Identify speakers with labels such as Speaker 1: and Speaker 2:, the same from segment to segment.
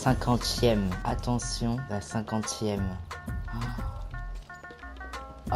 Speaker 1: 50e. Attention, la 50e.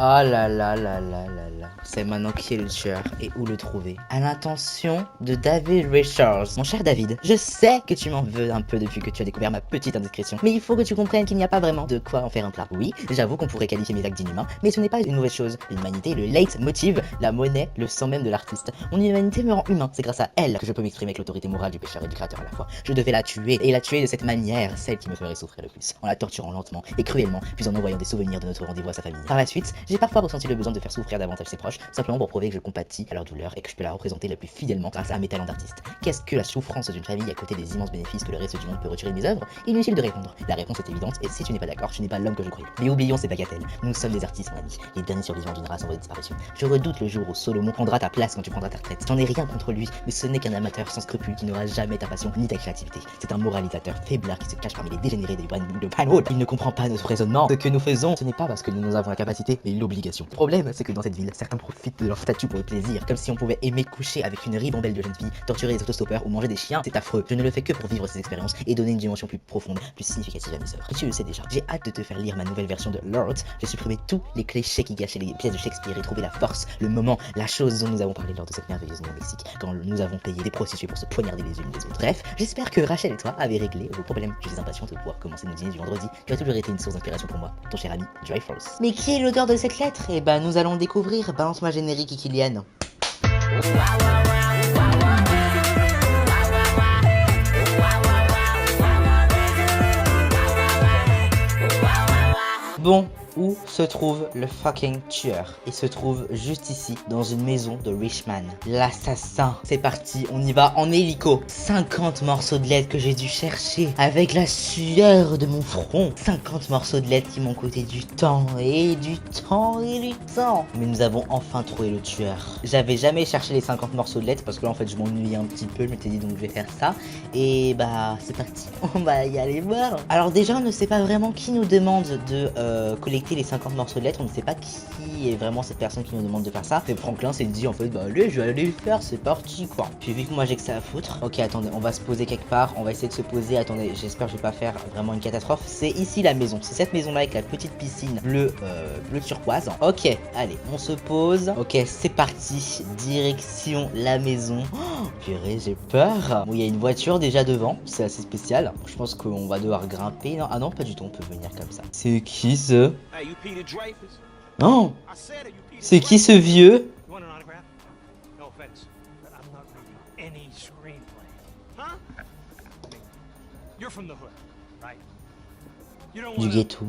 Speaker 1: Oh là là là là là là. C'est maintenant qui est le tueur et où le trouver. À l'intention de David Richards. Mon cher David, je sais que tu m'en veux un peu depuis que tu as découvert ma petite indiscrétion. Mais il faut que tu comprennes qu'il n'y a pas vraiment de quoi en faire un plat. Oui, j'avoue qu'on pourrait qualifier mes actes d'inhumains, mais ce n'est pas une mauvaise chose. L'humanité, le leitmotiv, la monnaie, le sang même de l'artiste. Mon humanité me rend humain. C'est grâce à elle que je peux m'exprimer avec l'autorité morale du pécheur et du créateur à la fois. Je devais la tuer, et la tuer de cette manière, celle qui me ferait souffrir le plus. En la torturant lentement et cruellement, puis en envoyant des souvenirs de notre rendez-vous à sa famille. Par la suite, j'ai parfois ressenti le besoin de faire souffrir davantage ses proches, simplement pour prouver que je compatis à leur douleur et que je peux la représenter le plus fidèlement grâce à mes talents d'artiste. Qu'est-ce que la souffrance d'une famille à côté des immenses bénéfices que le reste du monde peut retirer de mes œuvres? Inutile de répondre. La réponse est évidente, et si tu n'es pas d'accord, tu n'es pas l'homme que je croyais. Mais oublions ces bagatelles. Nous sommes des artistes, mon ami, les derniers survivants d'une race en voie de disparition. Je redoute le jour où Solomon prendra ta place quand tu prendras ta retraite. J'en ai rien contre lui, mais ce n'est qu'un amateur sans scrupules qui n'aura jamais ta passion ni ta créativité. C'est un moralisateur faiblard qui se cache parmi les dégénérés de Pinewood. Il ne comprend pas notre raisonnement. Ce que nous faisons, ce n'est pas parce que nous avons la capacité, mais l'obligation. Le problème, c'est que dans cette ville, certains profitent de leur statut pour le plaisir, comme si on pouvait aimer coucher avec une ribambelle de jeunes filles, torturer les autostoppeurs ou manger des chiens. C'est affreux. Je ne le fais que pour vivre ces expériences et donner une dimension plus profonde, plus significative à mes œuvres. Et tu le sais déjà. J'ai hâte de te faire lire ma nouvelle version de Lord. J'ai supprimé tous les clichés qui gâchaient les pièces de Shakespeare et trouvé la force, le moment, la chose dont nous avons parlé lors de cette merveilleuse nuit au Mexique, quand nous avons payé des prostituées pour se poignarder les unes des autres. Bref, j'espère que Rachel et toi avez réglé vos problèmes. Je suis impatiente de pouvoir commencer nos dîners du vendredi, qui a toujours été une source d'inspiration pour moi, ton cher ami Dreyfus. Mais qui est l'auteur de cette lettre? Eh ben, nous allons le découvrir. Balance-moi générique, Kylian. Bon, où se trouve le fucking tueur? Il se trouve juste ici, dans une maison de Richman. L'assassin. C'est parti, on y va en hélico. 50 morceaux de lettres que j'ai dû chercher avec la sueur de mon front. 50 morceaux de lettres qui m'ont coûté du temps et du temps et du temps. Mais nous avons enfin trouvé le tueur. J'avais jamais cherché les 50 morceaux de lettres parce que là en fait je m'ennuyais un petit peu. Je m'étais dit donc je vais faire ça. Et bah c'est parti. On va y aller voir. Alors déjà on ne sait pas vraiment qui nous demande de collecter les 50 morceaux de lettres, on ne sait pas qui est vraiment cette personne qui nous demande de faire ça. Et Franklin s'est dit en fait bah allez je vais aller le faire, c'est parti quoi. Puis vu que moi j'ai que ça à foutre. Ok attendez, on va se poser quelque part, on va essayer de se poser, attendez j'espère que je vais pas faire vraiment une catastrophe. C'est ici la maison, c'est cette maison là avec la petite piscine bleu turquoise. Ok allez on se pose. Ok c'est parti, direction la maison. Oh, purée j'ai peur. Bon il y a une voiture déjà devant, c'est assez spécial. Je pense qu'on va devoir grimper. Non, ah non pas du tout, on peut venir comme ça. C'est qui ce? Non. C'est qui ce vieux? Du ghetto.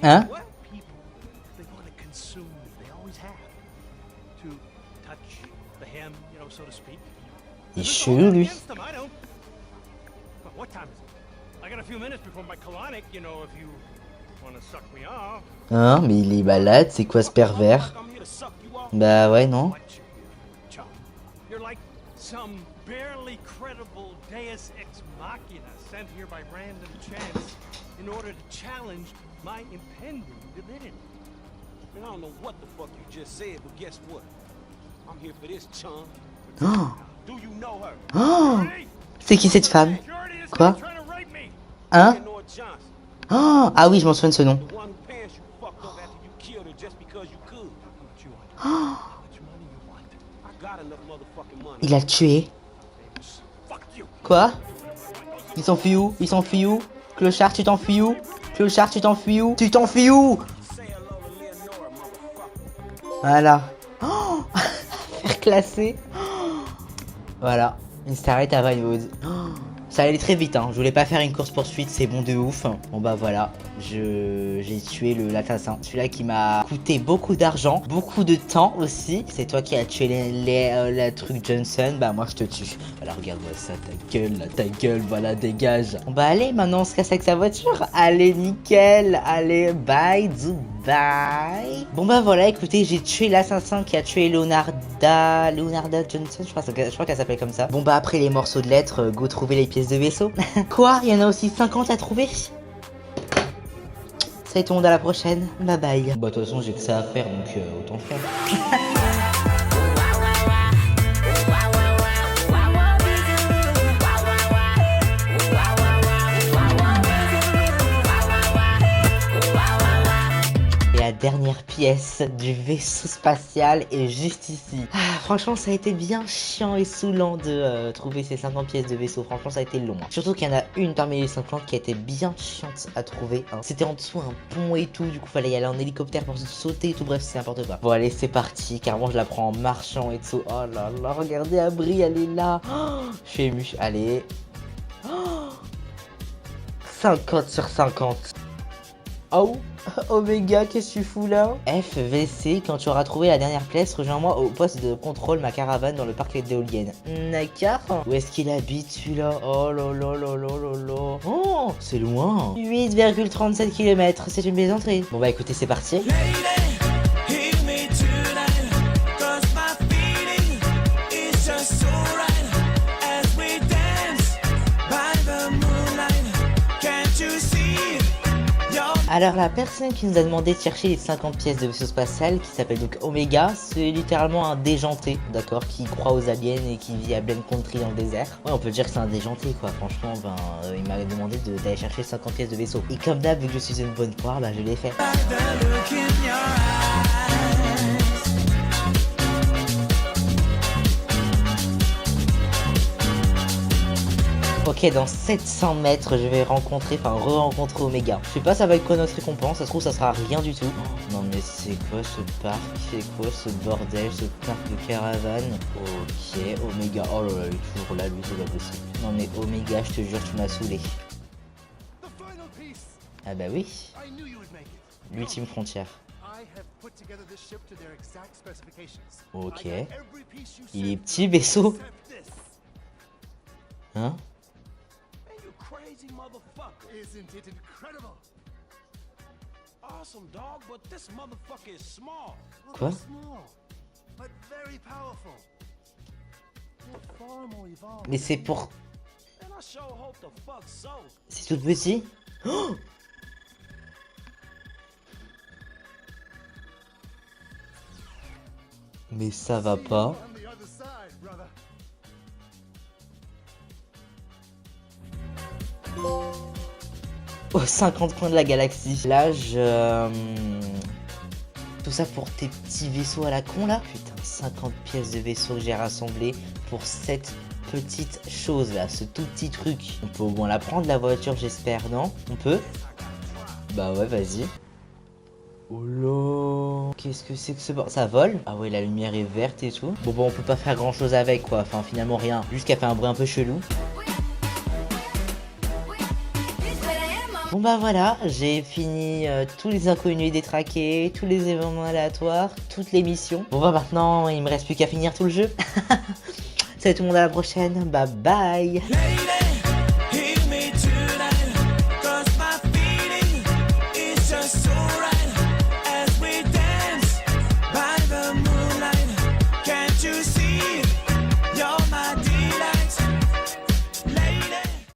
Speaker 1: Hein? Il est chelou lui. Hein, mais il est malade, c'est quoi ce pervers? Bah ouais non. Oh. Oh. C'est qui cette femme? Quoi? Hein? Oh. Ah oui, je m'en souviens de ce nom. Oh. Il a tué. Quoi? Il s'enfuit où? Il s'enfuit où? Clochard, tu t'enfuis où? Clochard, tu t'enfuis où? Tu t'enfuis où? Voilà. Oh. Faire classer. Oh. Voilà. Il s'arrête à Vinewood. Oh. Ça allait très vite, hein. Je voulais pas faire une course poursuite, c'est bon de ouf. Bon bah voilà, j'ai tué l'assassin. Celui-là qui m'a coûté beaucoup d'argent, beaucoup de temps aussi. C'est toi qui as tué la truc Johnson, bah moi je te tue. Voilà, regarde-moi ça, ta gueule, voilà, dégage. Bon bah allez, maintenant on se casse avec sa voiture. Allez, nickel, allez, bye, bye. Bon bah voilà, écoutez, j'ai tué l'assassin qui a tué Leonarda Johnson, je crois qu'elle s'appelle comme ça. Bon bah après les morceaux de lettres, go trouver les pièces de vaisseau. Quoi? Il y en a aussi 50 à trouver? Salut tout le monde, à la prochaine. Bye bye. Bah de toute façon j'ai que ça à faire donc autant le faire. La dernière pièce du vaisseau spatial est juste ici. Franchement ça a été bien chiant et saoulant de trouver ces 50 pièces de vaisseau. Franchement ça a été long. Surtout qu'il y en a une parmi les 50 qui a été bien chiante à trouver. C'était en dessous un pont et tout. Du coup fallait y aller en hélicoptère pour sauter et tout. Bref c'est n'importe quoi. Bon allez c'est parti. Carrément je la prends en marchant et tout. Oh là là regardez Abri elle est là. Je suis ému. Allez. 50 sur 50. Oh Oméga, qu'est-ce que tu fous là? FVC, quand tu auras trouvé la dernière pièce, rejoins-moi au poste de contrôle ma caravane dans le parc d'éoliennes. D'accord. Où est-ce qu'il habite celui-là? Oh là là là là là là. Oh, c'est loin. 8,37 km, c'est une belle entrée. Bon bah écoutez, c'est parti. Alors la personne qui nous a demandé de chercher les 50 pièces de vaisseau spatial, qui s'appelle donc Oméga, c'est littéralement un déjanté, d'accord, qui croit aux aliens et qui vit à Blaine Country dans le désert. Ouais, on peut dire que c'est un déjanté quoi, franchement, il m'a demandé d'aller chercher 50 pièces de vaisseau. Et comme d'hab, vu que je suis une bonne poire, bah je l'ai fait. Ok, dans 700 mètres, je vais re-rencontrer Oméga. Je sais pas, ça va être quoi notre récompense, ça se trouve, ça sera rien du tout. Non mais c'est quoi ce parc? C'est quoi ce bordel, ce parc de caravane? Ok, Oméga, oh là là, il est toujours là, lui, c'est pas possible. Non mais Oméga, je te jure, tu m'as saoulé. Ah bah oui. L'ultime frontière. Ok. Il est petit, vaisseau. Hein?
Speaker 2: Isn't it incredible? Awesome dog, but this motherfucker is small.
Speaker 1: Quoi?
Speaker 2: Small, but very powerful. Far more evolved.
Speaker 1: Mais c'est pour...
Speaker 2: And I sure hope the fuck so.
Speaker 1: C'est tout petit? Oh! Mais ça va pas. Aux 50 coins de la galaxie. Là, tout ça pour tes petits vaisseaux à la con, là? Putain, 50 pièces de vaisseau que j'ai rassemblées pour cette petite chose, là. Ce tout petit truc. On peut au moins la prendre, la voiture, j'espère, non? On peut? Bah ouais, vas-y. Oh là! Qu'est-ce que c'est que ce bord? Ça vole? Ah ouais, la lumière est verte et tout. Bon, on peut pas faire grand-chose avec, quoi. Enfin, finalement, rien. Juste qu'elle fait un bruit un peu chelou. Bon bah voilà, j'ai fini tous les inconnus détraqués, tous les événements aléatoires, toutes les missions. Bon bah maintenant, il me reste plus qu'à finir tout le jeu. Salut tout le monde, à la prochaine, bye bye.